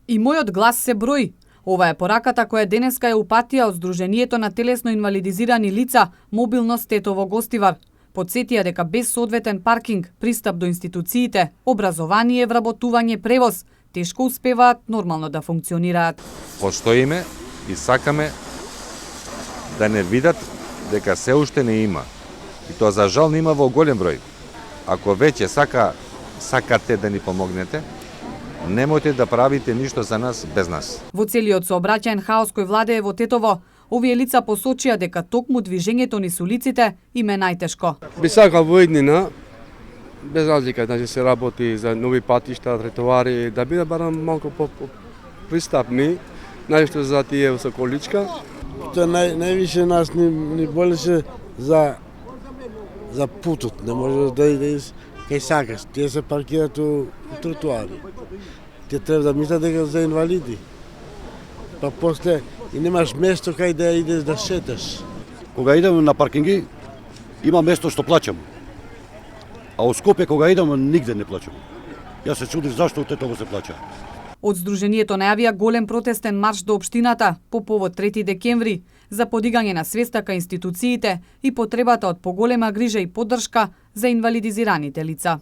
И мојот глас се брои. Ова е пораката која денеска е упатија од Сдруженијето на телесно инвалидизирани лица Мобилност Тетово Гостивар. Подсетија дека без соодветен паркинг, пристап до институциите, образование, вработување, превоз, тешко успеваат нормално да функционираат. Постоиме и сакаме да не видат дека се уште не има. И тоа за жал не има во голем број. Ако веќе сакате да ни помогнете, немојте да правите ништо за нас без нас. Во целиот сообраќаен хаос кој владее во Тетово, овие лица посочија дека токму движењето низ улиците им е најтешко. Би сакал во иднина, без разлика, значи се работи за нови патишта, тротоари, да биде барам малку по-пристапни, најшто за тие со количка. Тоа највише нас ни болеше за путот, не може да идеш кај сакаш. Тие се паркираат у тротоари. Те треба да мислат дека за инвалиди. Па после и немаш место кај да идеш да шеташ. Кога идам на паркинги, има место што плаќам. А во Скопје кога идам нигде не плаќам. Јас се чудив зашто од Тетово се плаќа. Од Сдруженијето најавија голем протестен марш до општината по повод 3 декември за подигање на свеста кај институциите и потребата од поголема грижа и поддршка за инвалидизираните лица.